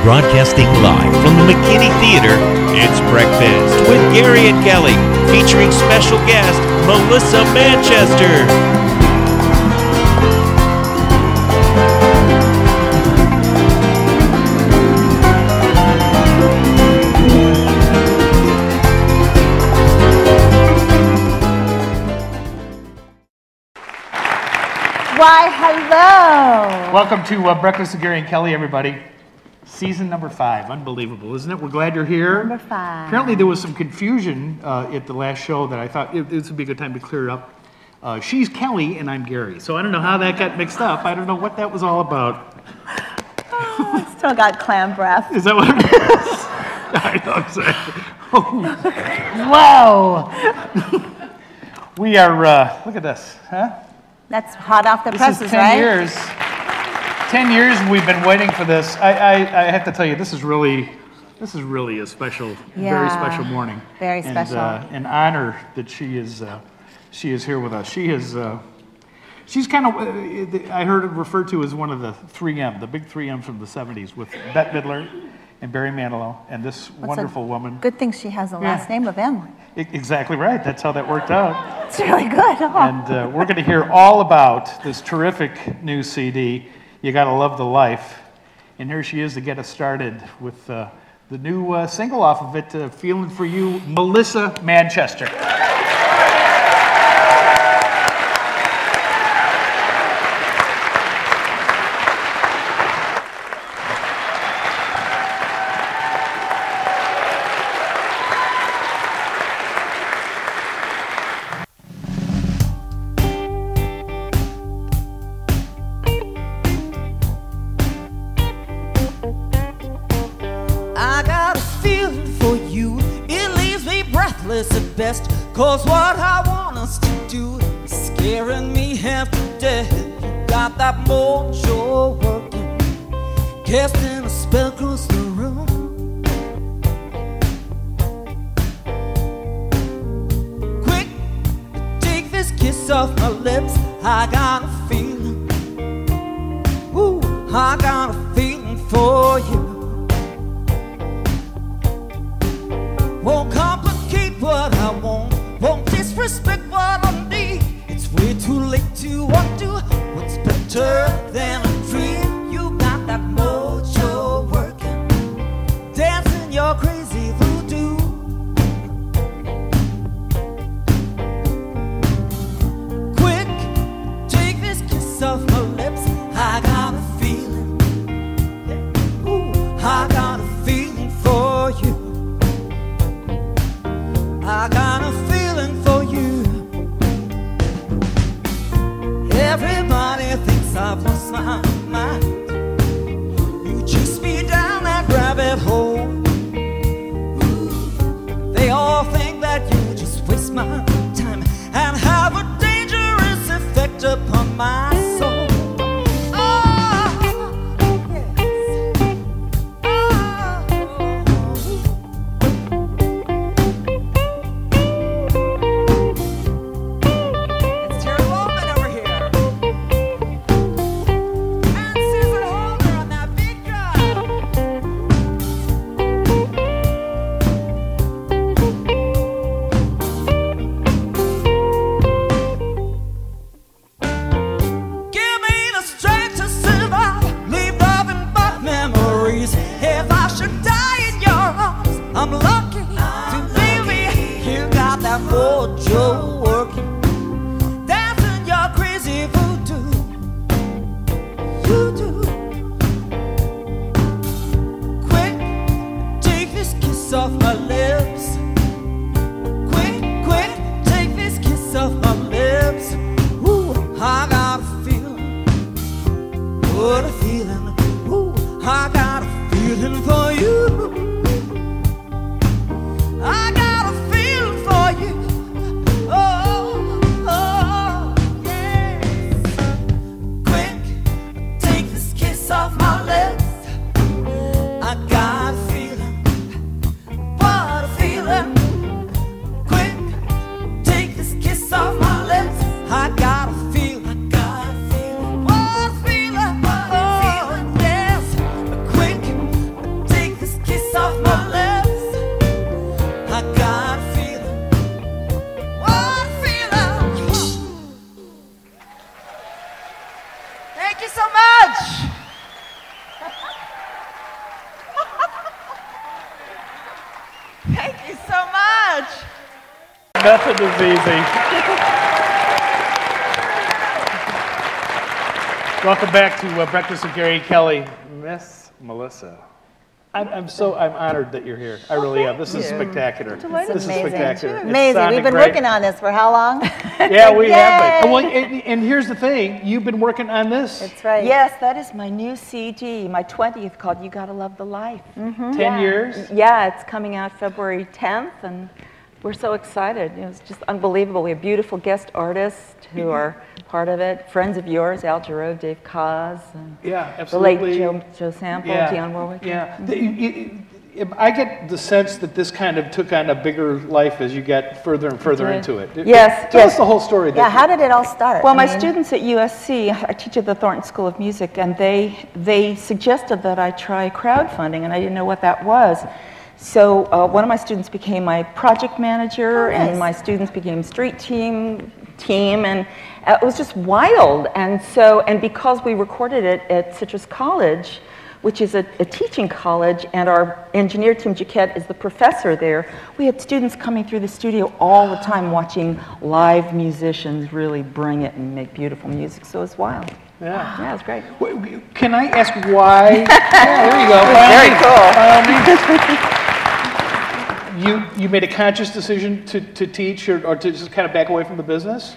Broadcasting live from the McKinney Theater, it's Breakfast with Gary and Kelly, featuring special guest Melissa Manchester. Why, hello. Welcome to Breakfast with Gary and Kelly, everybody. Season number 5. Unbelievable, isn't it? We're glad you're here. Number 5. Apparently there was some confusion at the last show that I thought this would be a good time to clear it up. She's Kelly and I'm Gary. So I don't know how that got mixed up. I don't know what that was all about. Oh, I still got clam breath. Is that what it is? I know exactly. Whoa! We are, look at this, huh? That's hot off the presses, this is 10 right? years. 10 years we've been waiting for this. I have to tell you, this is really a special, very special morning. Very special. And an honor that she is here with us. She's kind of, I heard it referred to as one of the 3M, the big 3M from the 70s with Bette Midler and Barry Manilow and this wonderful woman. Good thing she has a last name of M. Exactly right. That's how that worked out. It's really good. Oh. And we're going to hear all about this terrific new CD, You Gotta Love the Life. And here she is to get us started with the new single off of it, Feeling For You, Melissa Manchester. At best, 'cause what I want us to do is scaring me half to death. You got that mojo working, casting a spell across the room. Quick, take this kiss off my lips. I got a feeling, ooh, I got a feeling for you. Won't complicate what I won't disrespect what I need. It's way too late to undo what's better than a dream. You got that mojo working, dancing your crazy voodoo. Quick, take this kiss off my lips. I got a feeling, ooh, I got a feeling for you. I got a feeling for you. Everybody thinks I've lost my mind. You chase me down that rabbit hole. They all think that you just waste my time and have a dangerous effect upon my soul. so much. Thank you so much. Nothing is easy. Welcome back to Breakfast with Gary and Kelly. Miss Melissa. I'm honored that you're here. I really am. This is spectacular. This is spectacular. Amazing. We've been working on this for how long? Yeah, we have been. Well, and here's the thing. You've been working on this. That's right. Yes, that is my new CD, my 20th, called You Gotta Love the Life. 10 years? Yeah, it's coming out February 10th, and we're so excited. It's just unbelievable. We have beautiful guest artists who are part of it. Friends of yours, Al Jarreau, Dave Koz, and Yeah, the absolutely. late Joe Sample, Dionne Warwick. Yeah. I get the sense that this kind of took on a bigger life as you got further and further into it. Yes, Tell yes. us the whole story. Yeah, how did it all start? Well, I my mean, students at USC, I teach at the Thornton School of Music, and they suggested that I try crowdfunding, and I didn't know what that was. So one of my students became my project manager, and my students became street team, and it was just wild. And because we recorded it at Citrus College, which is a teaching college, and our engineer, Tim Jaquette, is the professor there, we had students coming through the studio all the time watching live musicians really bring it and make beautiful music. So it was wild. Yeah. Yeah, it was great. Can I ask why? Yeah, there you go. Very cool. You made a conscious decision to teach or to just kind of back away from the business?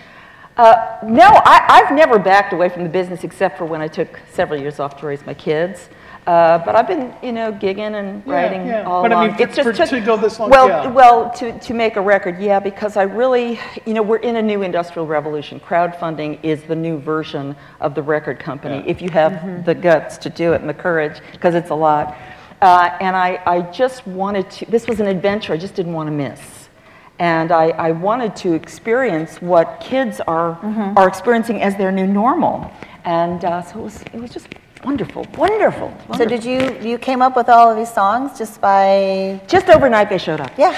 No, I've never backed away from the business except for when I took several years off to raise my kids. But I've been, gigging and writing all but along. I mean, to go this long, Well, to make a record, yeah, because I really, we're in a new industrial revolution. Crowdfunding is the new version of the record company, if you have the guts to do it and the courage, because it's a lot. And I just wanted to, this was an adventure I just didn't want to miss. And I wanted to experience what kids are experiencing as their new normal. And so it was just wonderful. So did you came up with all of these songs just by... Just overnight they showed up. Yeah.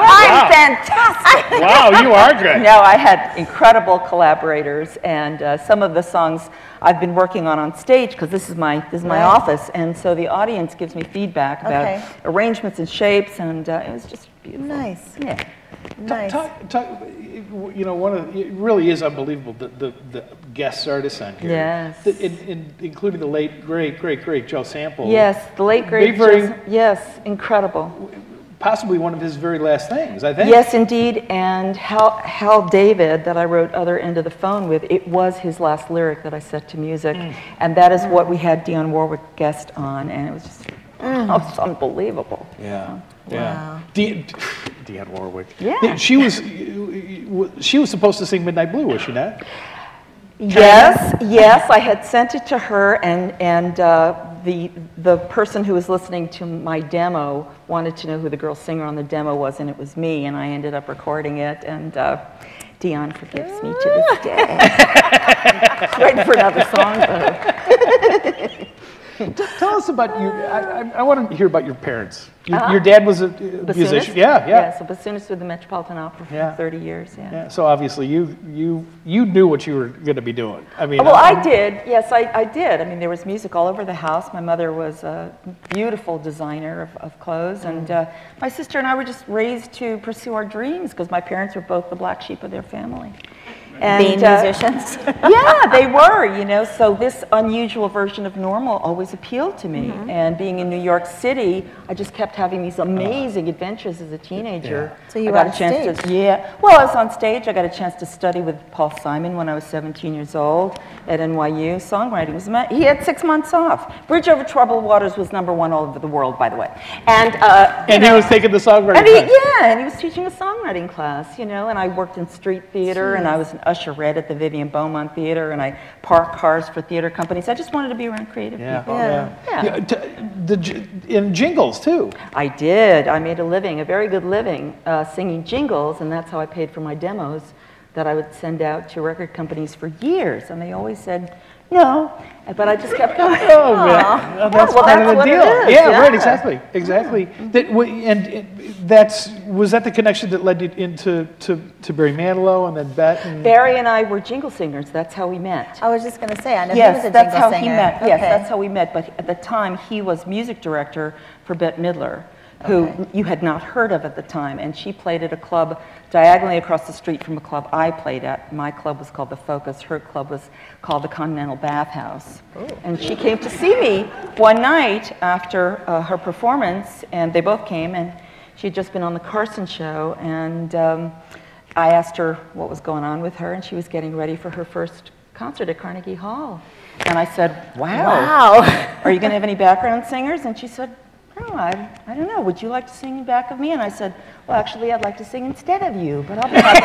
I'm fantastic. Wow, you are good. No, I had incredible collaborators, and some of the songs I've been working on stage, because this is my office, and so the audience gives me feedback about arrangements and shapes, and it was just beautiful. Nice. Yeah. Nice. It really is unbelievable, the guest artists on here. Yes. Including the late, great Joe Sample. Yes, the late, great Joe. Yes, incredible. Possibly one of his very last things, I think. Yes, indeed, and Hal David, that I wrote Other End of the Phone with, it was his last lyric that I set to music, and that is what we had Dionne Warwick guest on, and it was just it was unbelievable. Yeah. Wow. Dionne Warwick. Yeah. She was supposed to sing Midnight Blue, was she not? Yes, I had sent it to her, and the person who was listening to my demo wanted to know who the girl singer on the demo was, and it was me, and I ended up recording it, and Dionne forgives me to this day. Waiting for another song, though. Tell us about you. I want to hear about your parents. Your dad was a musician. Yeah, so bassoonist with the Metropolitan Opera for 30 years. Yeah. So obviously you knew what you were going to be doing. I mean. Well, I did. Yes, I did. I mean, there was music all over the house. My mother was a beautiful designer of clothes, and my sister and I were just raised to pursue our dreams because my parents were both the black sheep of their family. And, being musicians? Yeah, they were, so this unusual version of normal always appealed to me. And being in New York City, I just kept having these amazing adventures as a teenager. So you I were got on a chance stage? Well, I was on stage. I got a chance to study with Paul Simon when I was 17 years old at NYU. Songwriting was he had 6 months off. Bridge Over Troubled Waters was #1 all over the world, by the way. And he was taking the songwriting class. and he was teaching a songwriting class, and I worked in street theater, and I was an usherette at the Vivian Beaumont Theater, and I parked cars for theater companies. I just wanted to be around creative people. In jingles, too. I did. I made a very good living, singing jingles, and that's how I paid for my demos that I would send out to record companies for years, and they always said, no, but I just kept going. Oh, man. Well, that's well, part of the what deal. it is. Yeah, right, exactly, exactly. Was that the connection that led you into to Barry Manilow and then Bet? And Barry and I were jingle singers. That's how we met. I was just going to say, I know he was Yes, a that's jingle how singer. he met. Okay. Yes, that's how we met. But at the time, he was music director for Bette Midler, who you had not heard of at the time. And she played at a club diagonally across the street from a club I played at. My club was called The Focus. Her club was called the Continental Bathhouse. Oh. And she came to see me one night after her performance, and they both came. And she had just been on the Carson show, and I asked her what was going on with her, and she was getting ready for her first concert at Carnegie Hall. And I said, wow. Are you going to have any background singers? And she said, no, I don't know. Would you like to sing in back of me? And I said, well, actually, I'd like to sing instead of you, but I'll be happy.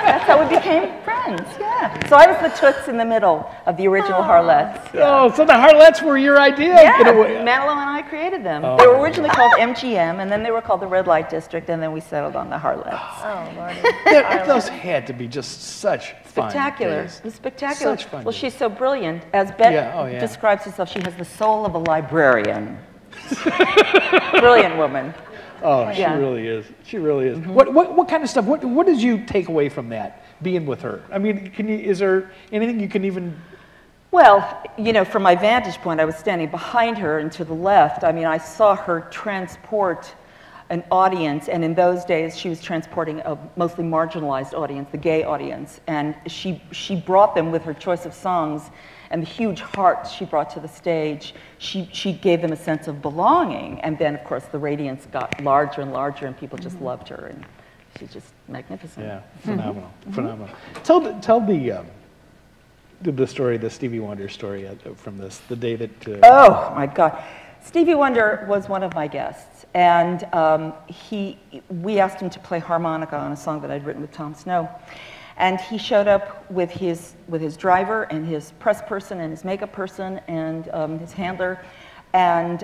That's how we became friends, yeah. So I was the toots in the middle of the original Harlettes. Yeah. Oh, so the Harlettes were your idea? Yeah, Manilow and I created them. They were originally called MGM, and then they were called the Red Light District, and then we settled on the Harlettes. Oh, Lordy. Those had to be just such spectacular. fun days. Spectacular. Such fun Well, days. she's so brilliant. As Bette describes herself, she has the soul of a librarian. Brilliant woman. Oh, she really is. She really is. What kind of stuff? What did you take away from that, being with her? I mean, is there anything you can even? Well, you know, from my vantage point, I was standing behind her and to the left. I mean, I saw her transport an audience, and in those days, she was transporting a mostly marginalized audience, the gay audience, and she brought them with her choice of songs and the huge heart she brought to the stage. She gave them a sense of belonging, and then, of course, the radiance got larger and larger, and people just loved her, and she's just magnificent. Yeah, phenomenal, phenomenal. Tell the story, the Stevie Wonder story from the day that. Oh my God, Stevie Wonder was one of my guests, and we asked him to play harmonica on a song that I'd written with Tom Snow. And he showed up with his driver and his press person and his makeup person and his handler. And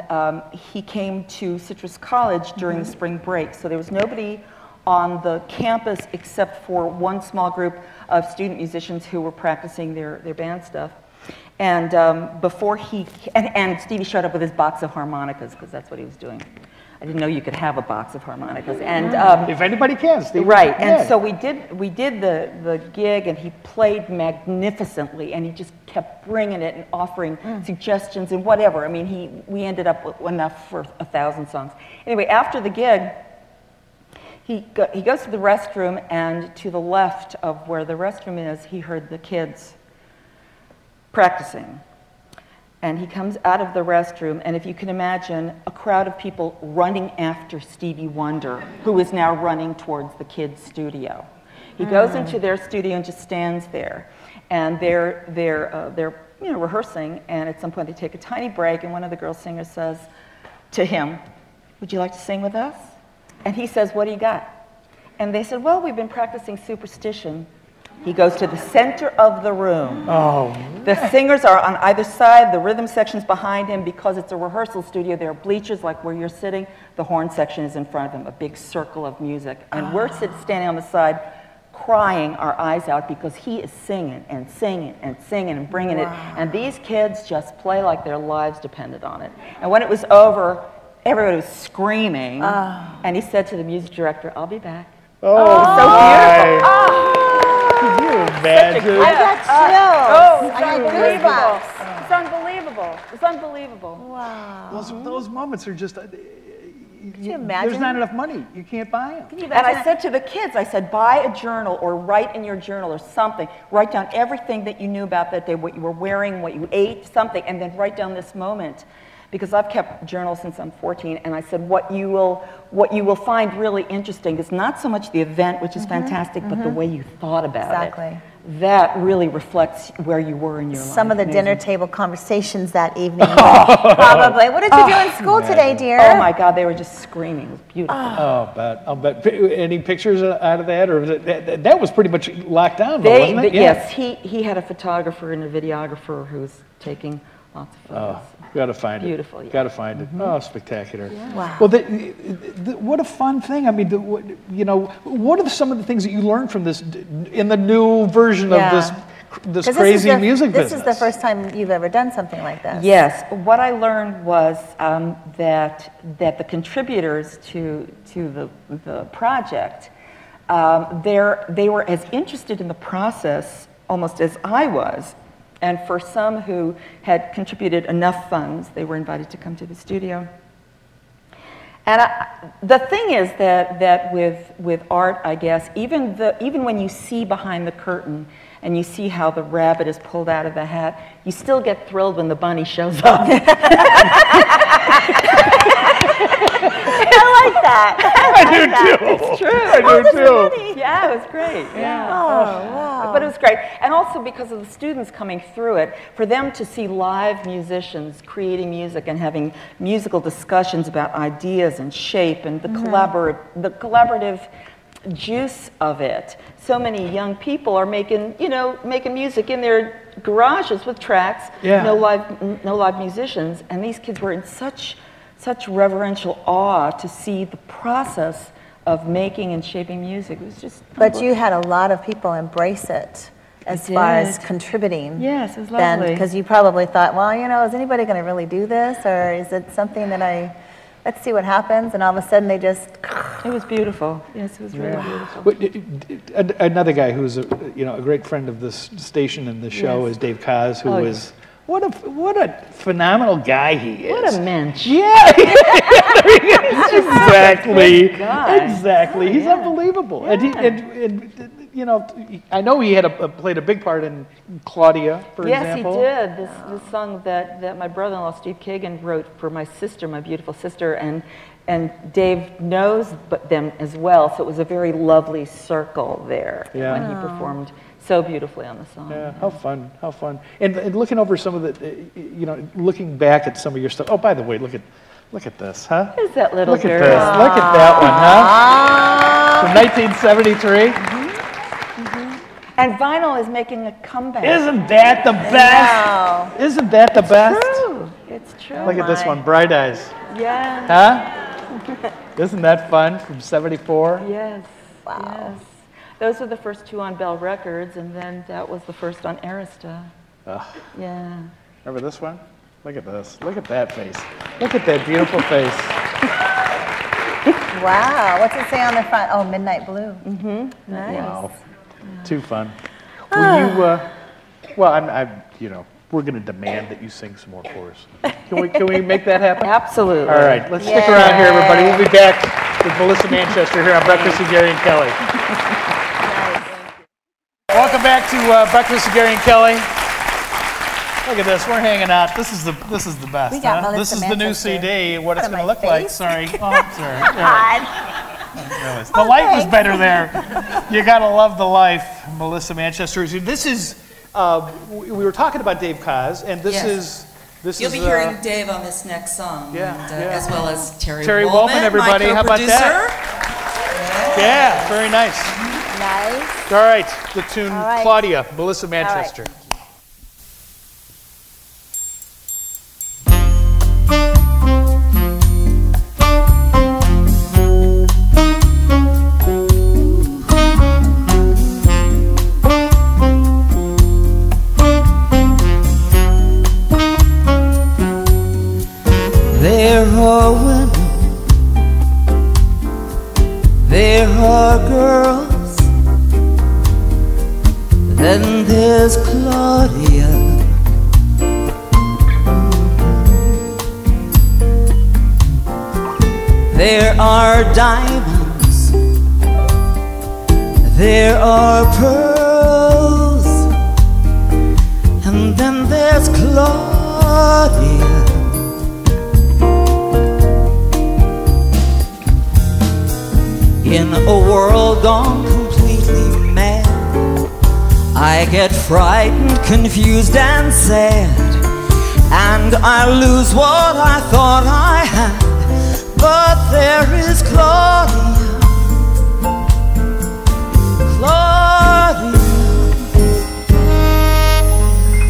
he came to Citrus College during the spring break. So there was nobody on the campus except for one small group of student musicians who were practicing their band stuff. And before and Stevie showed up with his box of harmonicas, because that's what he was doing. I didn't know you could have a box of harmonicas. And if anybody can, Stevie. Right, and so we did the gig, and he played magnificently, and he just kept bringing it and offering suggestions and whatever. I mean, we ended up with enough for 1,000 songs. Anyway, after the gig, he goes to the restroom, and to the left of where the restroom is, he heard the kids practicing. And he comes out of the restroom, and if you can imagine, a crowd of people running after Stevie Wonder, who is now running towards the kids' studio. He goes into their studio and just stands there, and they're rehearsing. And at some point, they take a tiny break, and one of the girl singers says to him, "Would you like to sing with us?" And he says, "What do you got?" And they said, "Well, we've been practicing Superstition." He goes to the center of the room. Oh. The singers are on either side, the rhythm section's behind him. Because it's a rehearsal studio, there are bleachers like where you're sitting. The horn section is in front of him, a big circle of music. And we're standing on the side crying our eyes out because he is singing and singing and singing and bringing it. And these kids just play like their lives depended on it. And when it was over, everybody was screaming. And he said to the music director, "I'll be back." Oh, so beautiful. Could you imagine? I got chills. I got unbelievable. goosebumps. It's unbelievable. It's unbelievable. Wow. Those moments are just. Can you imagine? There's not enough money. You can't buy them. Can you And imagine I said to the kids, I said, buy a journal or write in your journal or something. Write down everything that you knew about that day, what you were wearing, what you ate, something, and then write down this moment. Because I've kept journals since I'm 14, and I said what you will find really interesting is not so much the event, which is fantastic, but the way you thought about it. Exactly. That really reflects where you were in your life. some of the dinner table conversations that evening? Probably. What did you do in school today, dear? Oh my God, they were just screaming. It was beautiful. I'll bet. Any pictures out of that, or was it, that was pretty much locked down, wasn't it? Yes, he had a photographer and a videographer who was taking lots of photos. Got to find it. Beautiful, yeah. Got to find it. Oh, spectacular. Yeah. Wow. Well, what a fun thing. I mean, what are some of the things that you learned from this in the new version of this 'Cause crazy music This business? is the first time you've ever done something like this. Yes, what I learned was that the contributors to the project, they were as interested in the process almost as I was. And for some who had contributed enough funds, they were invited to come to the studio. And the thing is that with art, I guess, even when you see behind the curtain and you see how the rabbit is pulled out of the hat, you still get thrilled when the bunny shows up. I like that. I do too. It's true. I do too. Yeah, it was great. Yeah. Oh, wow. But it was great. And also because of the students coming through it, for them to see live musicians creating music and having musical discussions about ideas and shape and the collaborative juice of it. So many young people are making music in their garages with tracks, no live musicians, and these kids were in such reverential awe to see the process of making and shaping music. It was just But you had a lot of people embrace it as far as contributing. Yes, it was lovely. Because you probably thought, well, is anybody going to really do this? Or is it something that let's see what happens? And all of a sudden they just... It was beautiful. Yes, it was really beautiful. Another guy who's a great friend of this station and the show is Dave Kaz, who is... What a phenomenal guy he is. What a mensch. Yeah. Exactly. Exactly. He's unbelievable. And I know he had played a big part in Claudia, for example. Yes, he did. This song that my brother-in-law Steve Kagan wrote for my sister, my beautiful sister, and Dave knows them as well. So it was a very lovely circle there when he performed so beautifully on the song. Yeah, how fun. And looking over some of the, looking back at some of your stuff. Oh, by the way, look at this, huh? Who's that little Look girl? at this. Look at that one, huh? From 1973. And vinyl is making a comeback. Isn't that the best? Wow. Isn't that the best? True. It's true. Look at this one, Bright Eyes. Yeah. Huh? Isn't that fun? From 74? Yes. Wow. Yes. Those were the first two on Bell Records, and then that was the first on Arista. Yeah. Remember this one? Look at this. Look at that face. Look at that beautiful face. Wow. What's it say on the front? Oh, Midnight Blue. Mm-hmm. Nice. Wow. Too fun. Will you, we're going to demand that you sing some more for us. Can we make that happen? Absolutely. All right, let's stick around here, everybody. We'll be back with Melissa Manchester here on Breakfast with Gary and Kelly. Welcome back to Breakfast with Gary and Kelly. Look at this, we're hanging out. This is the best. We got huh? Melissa This is the new Manchester. CD. What it's Out of going to my look like. face. Sorry. Oh, I'm sorry. The light was better there. You gotta love the life, Melissa Manchester. This is. We were talking about Dave Kaz, and this is. You'll be hearing Dave on this next song, as well as Terry Wollman, everybody. my How about co-producer. that? Yeah, very nice. Nice. All right, the tune right. Claudia, Melissa Manchester. There are women, there are girls, then there's Claudia. There are diamonds, there are pearls, and then there's Claudia. In a world gone completely mad, I get frightened, confused and sad, and I lose what I thought I had. But there is Claudia, Claudia.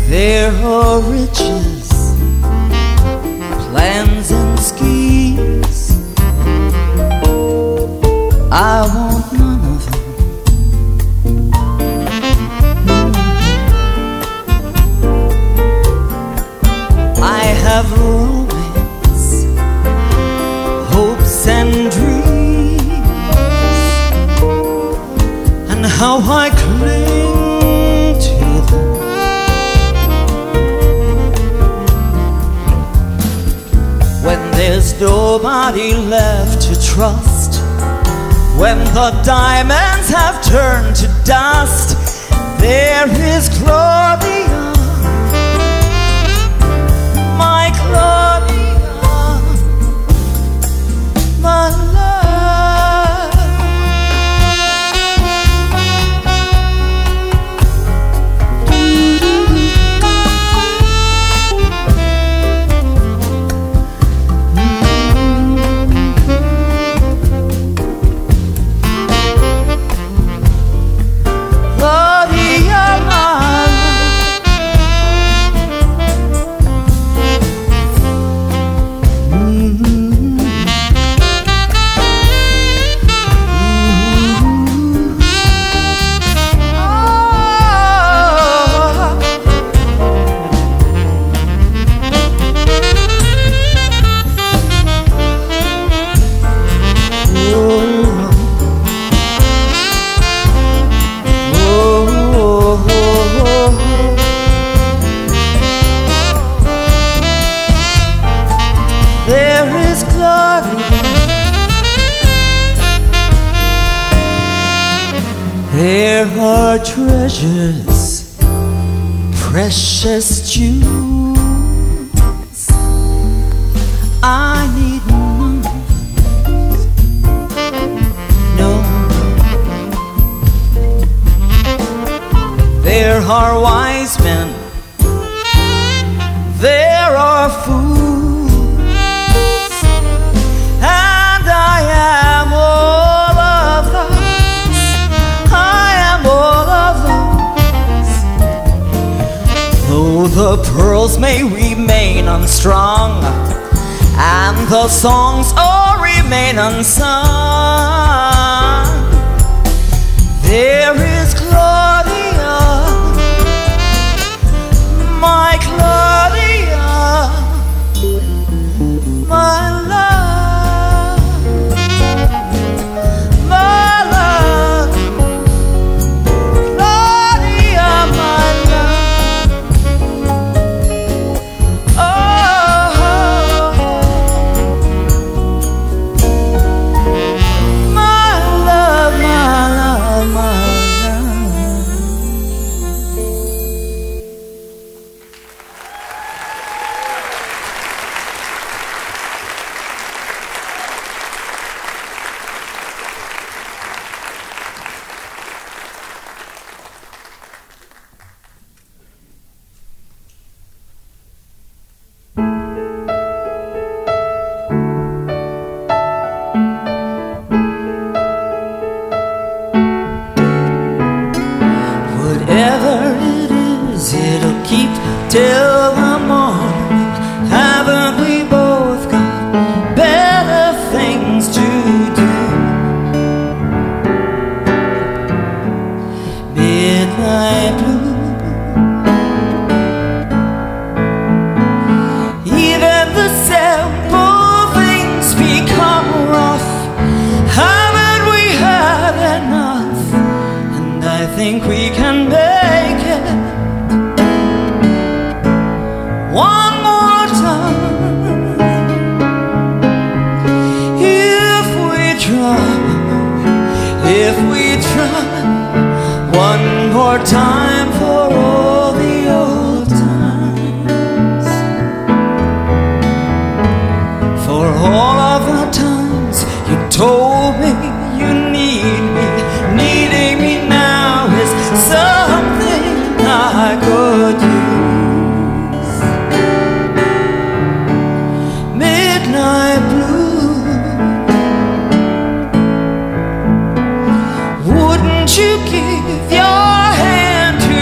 There are riches, how I cling to them. When there's nobody left to trust, when the diamonds have turned to dust, there is Claudia, my Claudia, my love. There are treasures, precious jewels. I need no. There are wise men, there are fools, and I am all of them. Though the pearls may remain unstrung, and the songs all remain unsung, there is Claudia, my Claudia, my love, my love, Claudia, my love. Whatever it is, it'll keep till the morning. Haven't we both got better things to do? Midnight blue, even the simple things become rough. Haven't we had enough? And I think we can make it one more time. If we try one more time for all the old times, for all of the times you told me you need me. Needing me now is something I could use. Midnight blue, wouldn't you give your hand to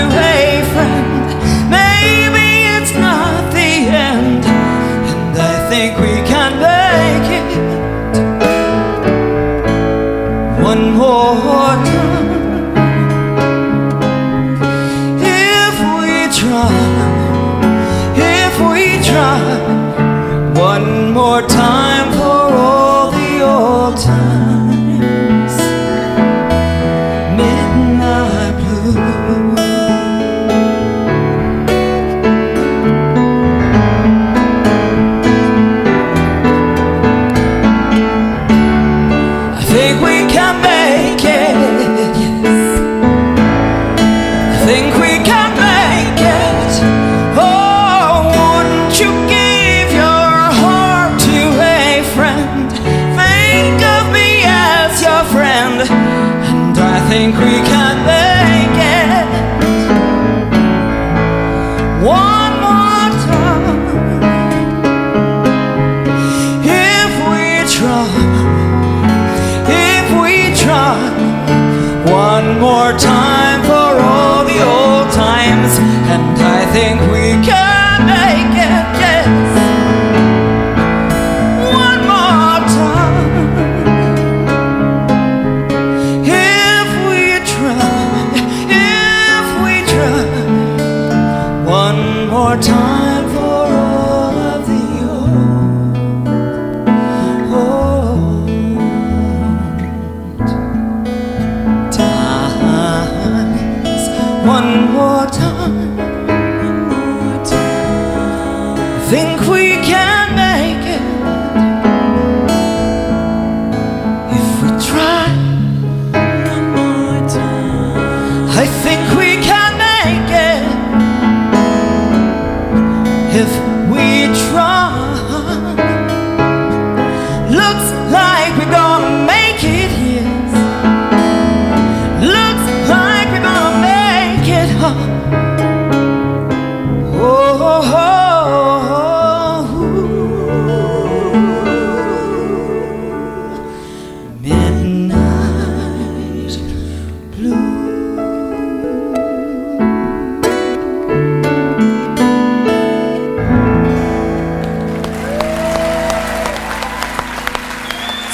think we can make it one more time. If we try one more time for all the old times, and I think we can make it, yes. One more time. If we try one more time for all of the old times. One more time. Think we can make it if we try one more time. I think we can make it if we try. Looks like we're gonna make it, yes. Looks like we're gonna make it, huh? Oh, oh, oh.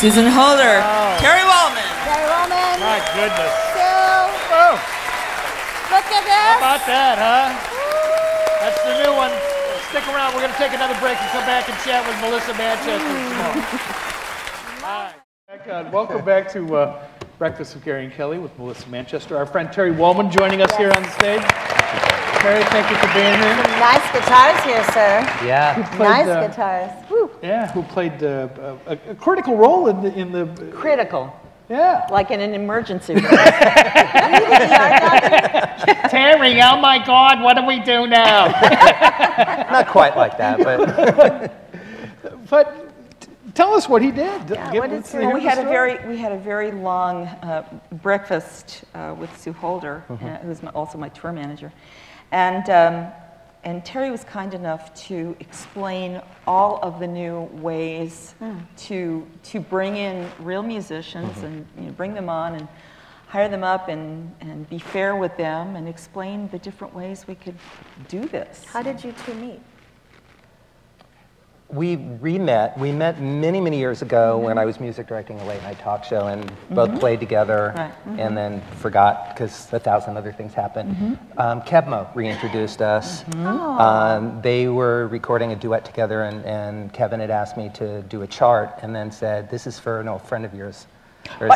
Susan Holder, Terry Wollman. Terry Wollman. My goodness. Sue. Oh, Look at this. how about that, huh? That's the new one. Stick around. We're going to take another break and come back and chat with Melissa Manchester. Hi. Welcome back to Breakfast with Gary and Kelly with Melissa Manchester. Our friend Terry Wollman joining us here on the stage. Terry, thank you for being here. Some nice guitars here, sir. Yeah. Nice guitars. Woo. Yeah, who played a critical role in the Critical. Yeah. Like in an emergency room. Terry, oh my God, what do we do now? Not quite like that, but tell us what he did. Yeah, Give what us did the- he- we had a very long breakfast with Sue Holder, who's also my tour manager, and Terry was kind enough to explain all of the new ways to bring in real musicians and bring them on and hire them up and be fair with them and explain the different ways we could do this. How did you two meet? we met many, many years ago when I was music directing a late night talk show, and both played together, and then forgot because 1,000 other things happened. Kebmo reintroduced us. They were recording a duet together, and Kevin had asked me to do a chart, and then said, "This is for an old friend of yours." By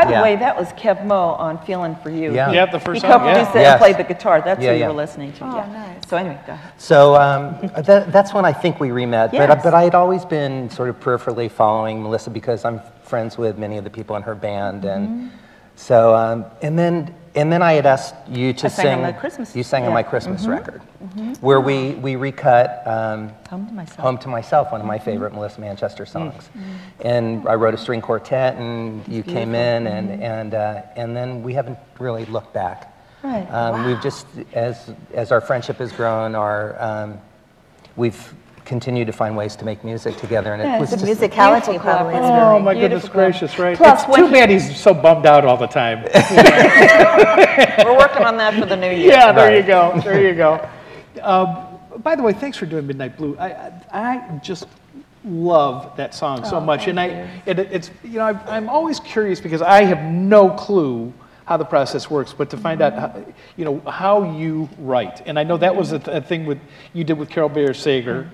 the way, that was Kebmo on "Feeling for You." Yeah, the first He song. co-produced it and played the guitar. That's who you were listening to. Oh, nice. So anyway, go ahead. So that's when I think we re-met. Yes. But I had always been sort of peripherally following Melissa because I'm friends with many of the people in her band, and so and then I had asked you to sang sing. on the Christmas- You sang on yeah. my Christmas record, where we recut Home to Myself. "Home to Myself," one of my favorite Melissa Manchester songs. And I wrote a string quartet, and you came in, and then we haven't really looked back. Right. We've just, as our friendship has grown, we've continued to find ways to make music together, and it was The just musicality probably is Oh really my goodness beautiful. gracious, right? Plus, It's when too bad he's so bummed out all the time. We're working on that for the new year. Yeah, there you go. There you go. By the way, thanks for doing Midnight Blue. I just love that song so much, and it's I'm always curious because I have no clue how the process works, but to find out how you write, and I know that was a thing you did with Carol Bayer Sager.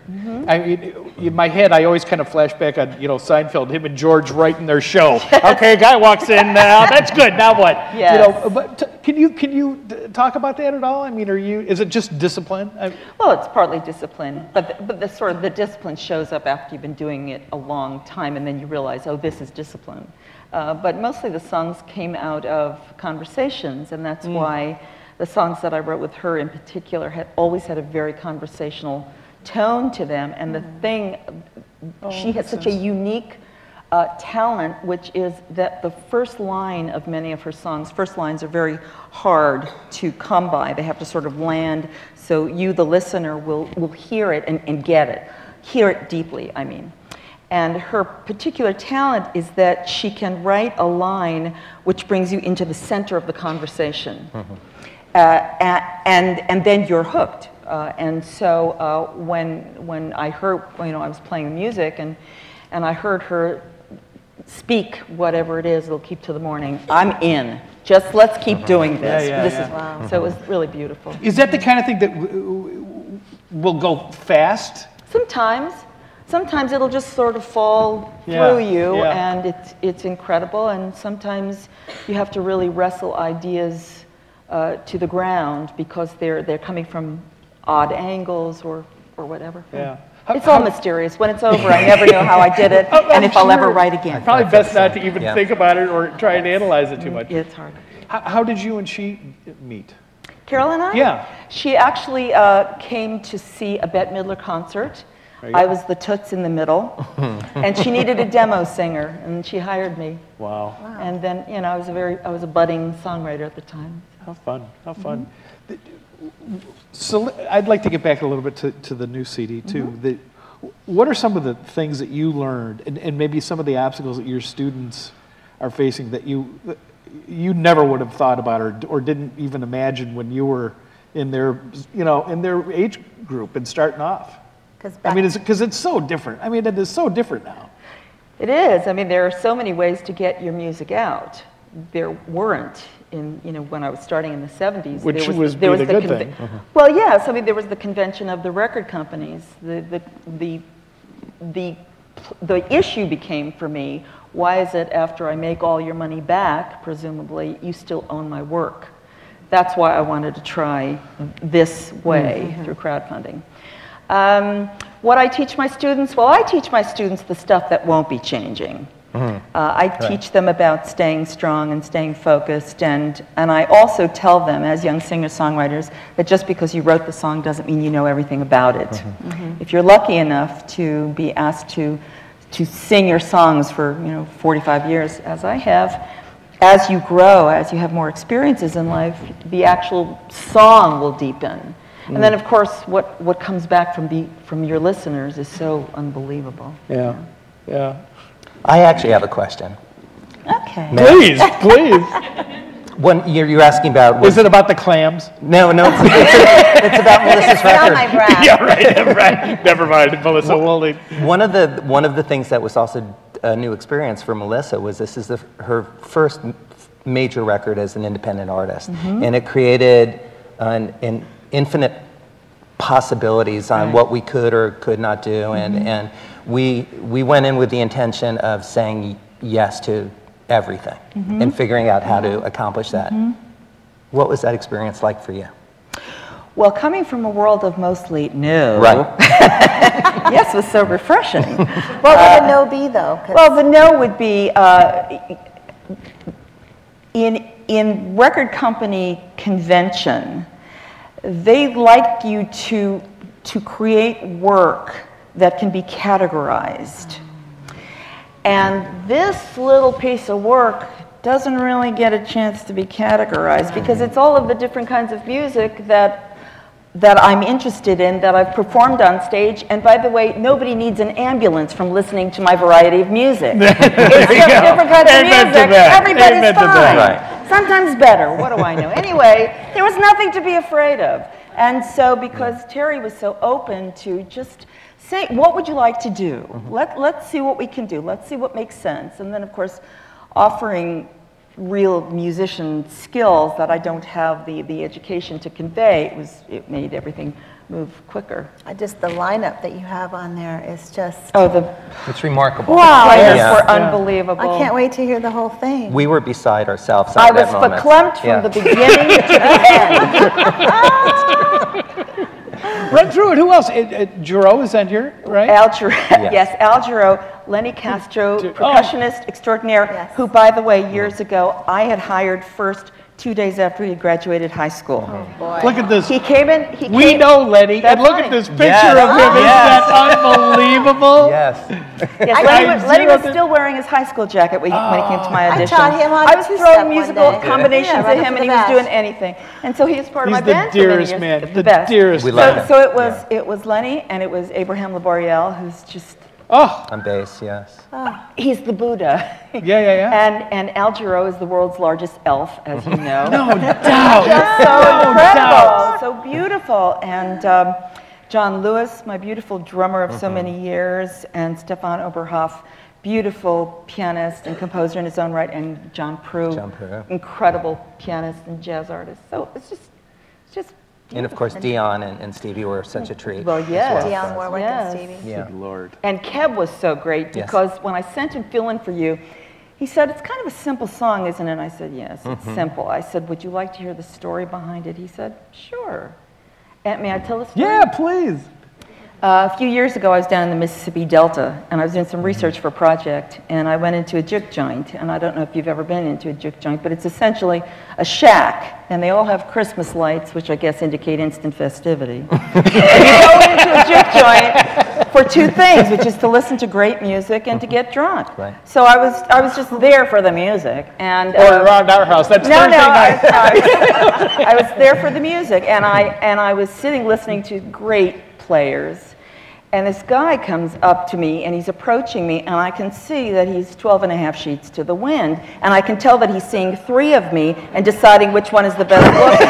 I mean, in my head, I always kind of flash back on Seinfeld, him and George writing their show. Okay, a guy walks in now. That's good. Now what? Yes. But can you talk about that at all? I mean, is it just discipline? Well, it's partly discipline, but the sort of the discipline shows up after you've been doing it a long time, and then you realize, oh, this is discipline. But mostly the songs came out of conversations, and that's why the songs that I wrote with her in particular always had a very conversational tone to them. And the thing, she had such a unique talent, which is that the first line of many of her songs, first lines are very hard to come by. They have to sort of land, so you, the listener, will hear it and get it. Hear it deeply, I mean. And her particular talent is that she can write a line which brings you into the center of the conversation. And then you're hooked. And so when I heard, I was playing music and I heard her speak whatever it is, it'll keep to the morning, I'm in. Just let's keep doing this. Wow. So it was really beautiful. Is that the kind of thing that will go fast? Sometimes it'll just sort of fall through you, and it's incredible. And sometimes you have to really wrestle ideas to the ground because they're coming from odd angles or whatever. Yeah. It's all mysterious. When it's over, I never know how I did it, and if I'll ever write again. Probably best not to even think about it or try and analyze it too much. It's hard. How did you and she meet? Carol and I? Yeah. She actually came to see a Bette Midler concert. I was the toots in the middle, and she needed a demo singer, and she hired me. Wow. And then, I was a budding songwriter at the time. How fun, how fun. So I'd like to get back a little bit to the new CD too. What are some of the things that you learned, and maybe some of the obstacles that your students are facing that you never would have thought about or didn't even imagine when you were in their, in their age group and starting off? Because it's so different. I mean, it is so different now. It is. I mean, there are so many ways to get your music out. There weren't when I was starting in the 70s. Which was the good thing. Well, yes. I mean, there was the convention of the record companies. The issue became for me, why is it after I make all your money back, presumably, you still own my work? That's why I wanted to try this way through crowdfunding. What I teach my students? Well, I teach my students the stuff that won't be changing. I teach them about staying strong and staying focused, and I also tell them, as young singer-songwriters, that just because you wrote the song doesn't mean you know everything about it. If you're lucky enough to be asked to sing your songs for 45 years, as I have, as you grow, as you have more experiences in life, the actual song will deepen. And then, of course, what comes back from your listeners is so unbelievable. Yeah. I actually have a question. Okay. Please. When you're asking about... Is it about the clams? No, it's about Melissa's record. My breath. Yeah, right. Never mind, Melissa. One of the things that was also a new experience for Melissa was this is her first major record as an independent artist, and it created an infinite possibilities on what we could or could not do, and we went in with the intention of saying yes to everything and figuring out how to accomplish that. What was that experience like for you? Well, coming from a world of mostly no, yes was so refreshing. What would a no be, though? Well, the no would be in record company convention, they like you to create work that can be categorized. And this little piece of work doesn't really get a chance to be categorized because it's all of the different kinds of music that I'm interested in, that I've performed on stage. And by the way, nobody needs an ambulance from listening to my variety of music. It's just different kinds of music. Everybody's fine. Sometimes better. What do I know? Anyway, there was nothing to be afraid of. And so because Terry was so open to just say, what would you like to do? Let's see what we can do. Let's see what makes sense. And then, of course, offering real musician skills that I don't have the education to convey, it made everything move quicker. Just the lineup that you have on there is just... It's remarkable. Wow. The players were unbelievable. I can't wait to hear the whole thing. We were beside ourselves I at that moment. verklempt from the beginning to the end. Run through it. Who else? Giro is on here, right? Al Giro, yes, Al Giro. Lenny Castro, percussionist extraordinaire, who, by the way, years ago, I had hired first 2 days after he graduated high school. Oh, boy. Look at this. He came in. We know Lenny, and look at this picture of him. Isn't that unbelievable? Yes. Yes, Lenny was still wearing his high school jacket when he came to my audition. I taught him how to I was throwing musical combinations right at him, and he was doing anything. And so he was part of my band for many years. Man. The best. Dearest We man. love him. So it was Lenny, and it was Abraham Laboriel, who's just... On bass, yes. He's the Buddha. Yeah. And Al Jarreau is the world's largest elf, as you know. No doubt. Just so incredible, so beautiful. And John Lewis, my beautiful drummer of so many years, and Stefan Oberhoff, beautiful pianist and composer in his own right, and John Prue, incredible pianist and jazz artist. So it's just. And of course, Dion and Stevie were such a treat. Well, yes. Dion Warwick and Stevie. Yeah. Good Lord. And Keb was so great because when I sent him Fill In For You, he said, it's kind of a simple song, isn't it? And I said, yes, it's simple. I said, would you like to hear the story behind it? He said, sure. And may I tell the story? Yeah, please. A few years ago, I was down in the Mississippi Delta, and I was doing some research for a project, and I went into a juke joint, and I don't know if you've ever been into a juke joint, but it's essentially a shack, and they all have Christmas lights, which I guess indicate instant festivity. And you go into a juke joint for two things, which is to listen to great music and to get drunk. Right. So I was just there for the music, and Or around our house. That's Thursday night. I was there for the music, and I was sitting listening to great players. And this guy comes up to me, and he's approaching me, and I can see that he's 12 and a half sheets to the wind, and I can tell that he's seeing three of me and deciding which one is the best looking.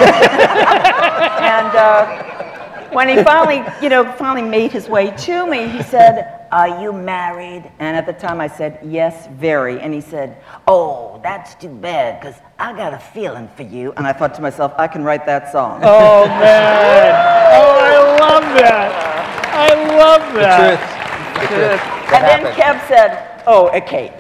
And when he finally made his way to me, he said, "Are you married?" And at the time I said, "Yes, very." And he said, "Oh, that's too bad, because I got a feeling for you." And I thought to myself, I can write that song. Oh, man. Oh, I love that. I love that. The truth. And then Kev said, "Oh, okay."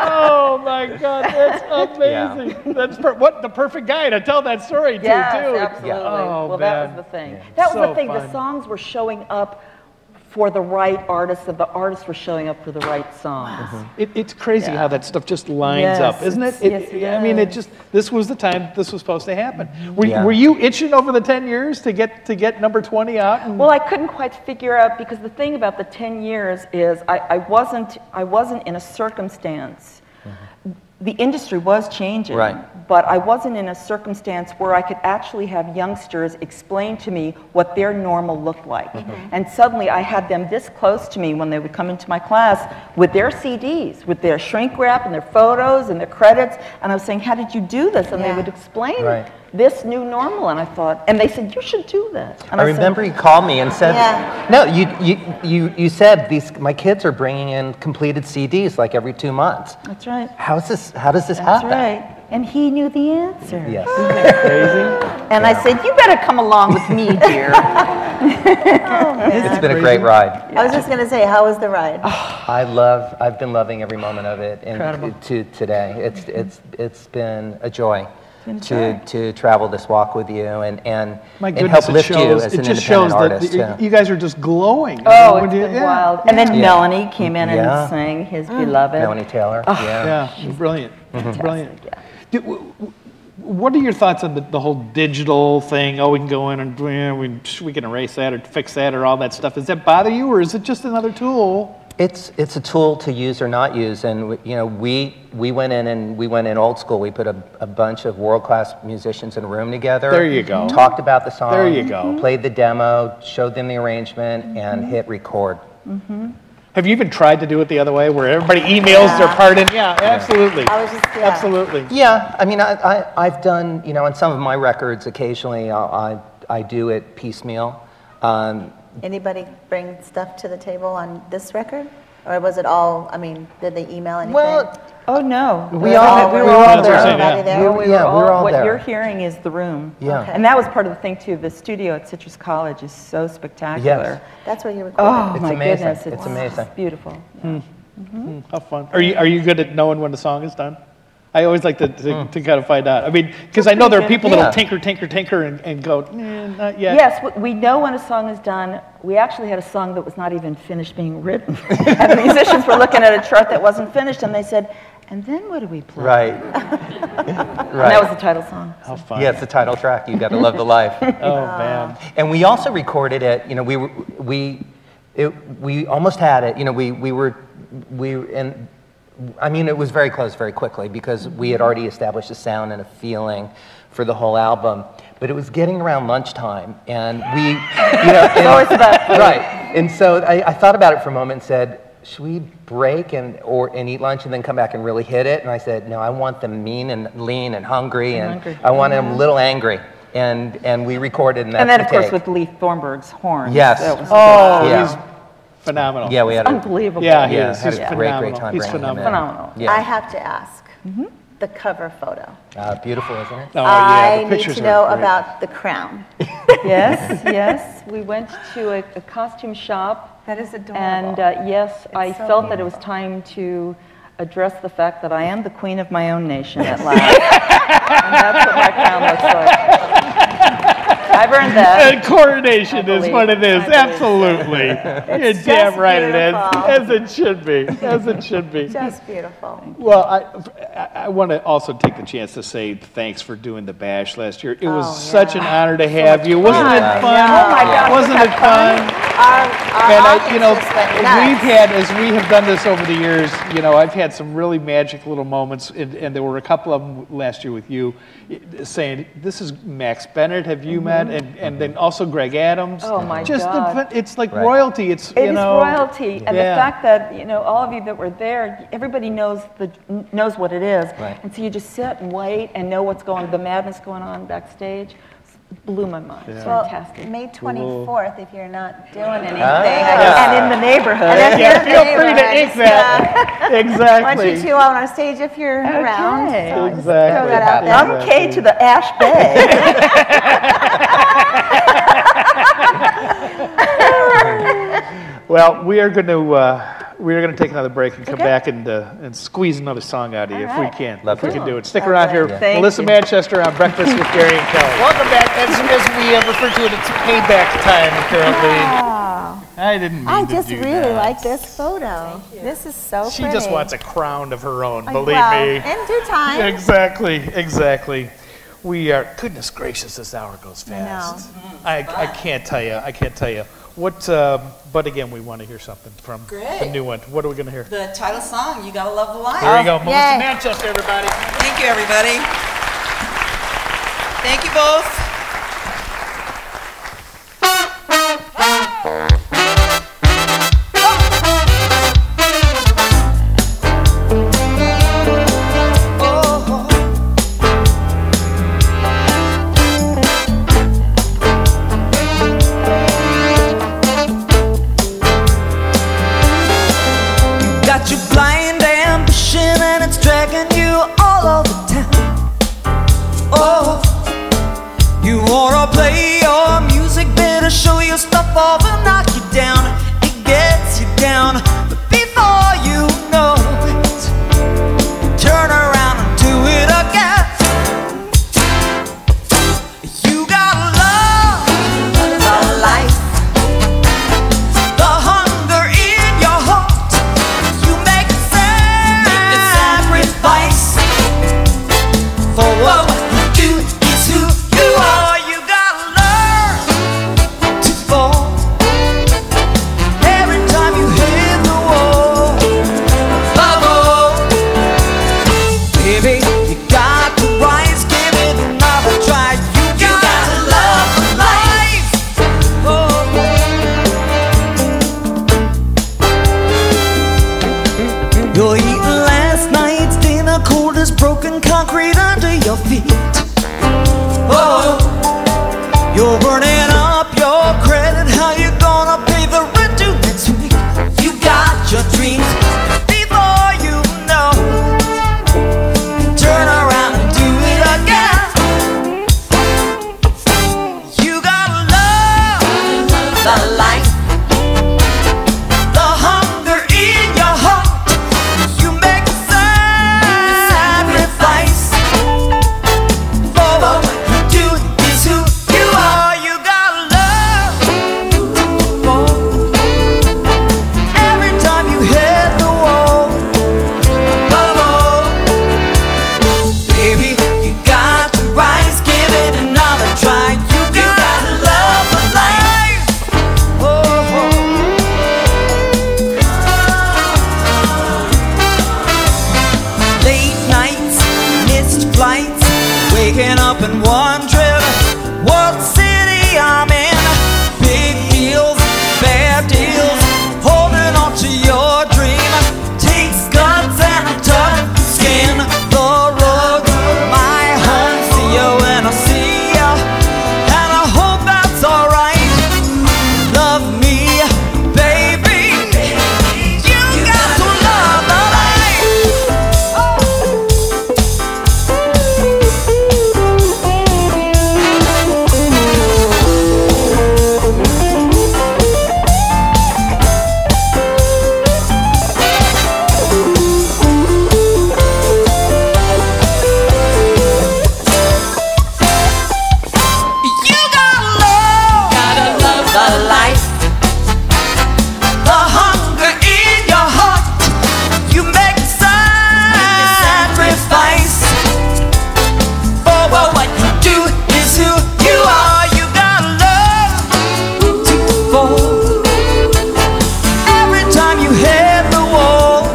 Oh my God, that's amazing. Yeah. That's what the perfect guy to tell that story to, Yes, too. absolutely. Oh, well, man. that was the thing. That was So the thing. fun. The songs were showing up for the right artists, and the artists were showing up for the right songs. It's crazy how that stuff just lines up, isn't it? Yes, it I mean, is. this was the time this was supposed to happen. Were, Yeah. were you itching over the 10 years to get number 20 out? And Well, I couldn't quite figure out, because the thing about the 10 years is I wasn't in a circumstance. The industry was changing, Right. but I wasn't in a circumstance where I could actually have youngsters explain to me what their normal looked like. And suddenly I had them this close to me when they would come into my class with their CDs, with their shrink wrap and their photos and their credits, and I was saying, "How did you do this?" And they would explain Right. this new normal, and I thought, and they said, "You should do this." And I said, remember you called me and said, Yeah. "No, you said my kids are bringing in completed CDs like every 2 months. That's right. How does this That's happen?" right. And he knew the answer. Yes. crazy. And I said, "You better come along with me, dear." It's been a great ride. I was just going to say, how was the ride? I've been loving every moment of it, and Incredible. to today, it's been a joy to travel this walk with you and My and goodness, help lift you as an it just independent shows artist. that too. you guys are just glowing. Oh, When it's you- been yeah. wild. And then Yeah. Melanie came in Yeah. and sang his beloved. Melanie Taylor. Yeah. Yeah, brilliant. Brilliant. Yeah. What are your thoughts on the whole digital thing? Oh, we can go in and we can erase that or fix that or all that stuff. Does that bother you, or is it just another tool? It's a tool to use or not use, and we went in old school. We put a bunch of world-class musicians in a room together. There you go. Talked about the song. There you go. Played the demo, showed them the arrangement, and hit record. Have you even tried to do it the other way, where everybody emails their part in? Yeah, absolutely. I was just, Absolutely. Yeah, I mean, I've done, on some of my records, occasionally I do it piecemeal. Anybody bring stuff to the table on this record? Or was it all, did they email anything? Well, Oh, no. we were all That's what I'm there. saying, Everybody there? We were all what there. you're hearing is the room. Yeah. Okay. And that was part of the thing, too. The studio at Citrus College is so spectacular. That's where you recorded. Oh, It's my amazing. goodness. It's amazing. It's beautiful. How fun. Are you good at knowing when the song is done? I always like to kind of find out. I mean, because I know there are people that'll tinker, and go, not yet. Yes, we know when a song is done. We actually had a song that was not even finished being written. And the musicians were looking at a chart that wasn't finished, and they said, and then what do we play? Right. And that was the title song. How fun. Yeah, it's the title track. You got to love the life. Oh, man. And we also recorded it. You know, we almost had it. You know, I mean, it was very close very quickly because we had already established a sound and a feeling for the whole album. But it was getting around lunchtime, and we, you know, It's always about food. Right. And so I thought about it for a moment and said, should we break and eat lunch and then come back and really hit it? And I said, no, I want them mean and lean and hungry, and I want them a little angry. And we recorded, and that's And then, of the course, take. with Lee Thornburg's horn. Yes. That was He's phenomenal. Yeah, we had unbelievable. Yeah, he Yeah, is. had He's a phenomenal. great time He's bringing him in. Phenomenal. Yeah. I have to ask, the cover photo. Beautiful, isn't it? Oh, yeah, I the need pictures to know are great. about the crown. Yes. We went to a costume shop. That is adorable. And yes, I so felt that it was time to address the fact that I am the queen of my own nation at last. And that's what my crown looks like. I've earned that. And coronation is what it is. I believe. Absolutely. You're just damn right it is. beautiful. As it should be. As it should be. Just beautiful. Well, I want to also take the chance to say thanks for doing the bash last year. It was such an honor to have you. Wasn't it fun? Oh my God, Wasn't it fun? And our audience just went nuts. we've had, as we have done this over the years, you know, I've had some really magic little moments, and there were a couple of them last year with you, saying, this is Max Bennett, have you met? And then also Greg Adams. Oh my Just God. it's like royalty. It's, It you is know. royalty, and the fact that, you know, all of you that were there, everybody knows what it is, Right. and so you just sit and wait and know what's the madness going on backstage. It blew my mind. It's Well, fantastic. May 24th, if you're not doing anything. And in the neighborhood. And if Yeah, you're feel free to ink that. Why Exactly. don't you two out on stage if you're around? So just throw Exactly. that out there. I'm Kay to the Ash Bay. Well, we are going to take another break and come back and squeeze another song out of you if we can. Love if we to. can do it. Stick around here. Thank Melissa you. Manchester on Breakfast with Gary and Kelly. Welcome back. As we refer to it, it's payback time currently. I didn't mean I to just do really that. like this photo. This is so She pretty. just wants a crown of her own, Like, believe well, me. in due time. Exactly. We are, goodness gracious, this hour goes fast. I can't tell you. What, but again, we want to hear something from the new one. What are we going to hear? The title song, You Gotta Love the Life. Here we go. Melissa yay. Manchester, everybody. Thank you, everybody. Thank you both. Got your blind ambition and it's dragging you all over town. Oh, you wanna play your music, better show your stuff off and knock you down. It gets you down, but before you know it, turn around and do it again. You gotta love the life, the hunger in your heart. You make a sacrifice for what you do is who you are. You gotta learn to fall every time you hit the wall. Oh, baby, you got to rise, give it another try. You gotta love life. You're eating last night's dinner, cold as broken concrete under your feet. Oh, you're burning up your credit. How you gonna pay the rent due next week? You got your dreams before you know. Turn around and do it again. You gotta love the life, the hunger in your heart. You make a sacrifice been wondering what city I'm in. Big deals, bad deals, holding on to your dream. Takes guts and a tough skin. The road to my home, see you when I see you, and I hope that's alright. Love me, baby. You got to love the life. You gotta love the life. The hunger in your heart. You make sacrifice. Oh, but what you do is who you are. You gotta love to fall. Every time you hit the wall.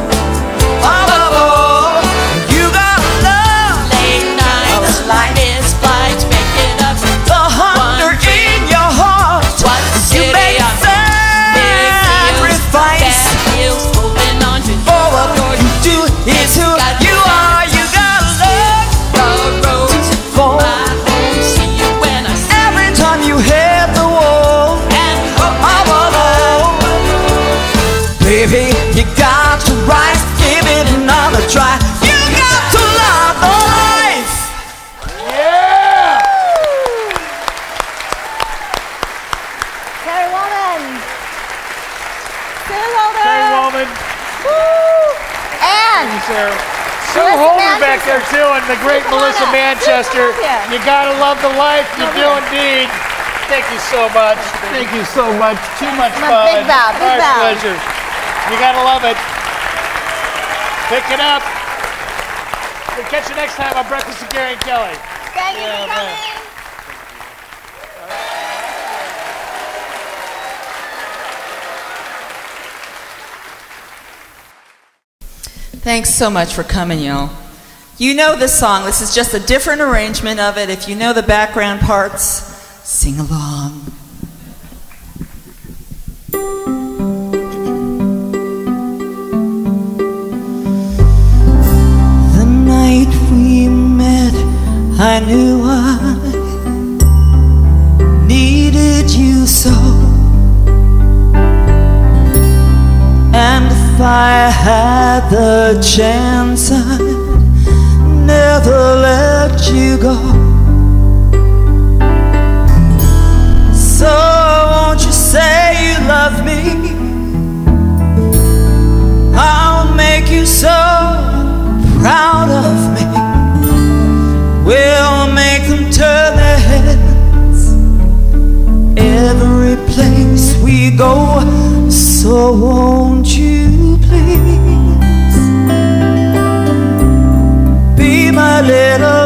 Oh, you gotta love late nights, miss flights, making up the hunger in your heart. You make sacrifice. Oh, what you do is who you are. You gotta love to fall. Every time you hit the wall. Baby, you got to rise, give it another try. You got to love the life. Terry Wollman. Sue Holder. Terry Wollman. And Sue Melissa Holder back there Manchester. too, and the great Come on Melissa up. Manchester. Yeah. You gotta love the life. You do indeed. Thank you so much. Thank you so much. Too much Come fun. on, big bow, big Our bow. pleasure. You gotta love it. Pick it up. We'll catch you next time on Breakfast with Gary and Kelly. Thank you Yeah, for man. coming. Thanks so much for coming, y'all. You know this song. This is just a different arrangement of it. If you know the background parts, sing along. The night we met, I knew I needed you so. And if I had the chance, I'd never let you go. So won't you say you love me? I'll make you so proud of me. We'll make them turn their heads every place we go. So won't you please be my little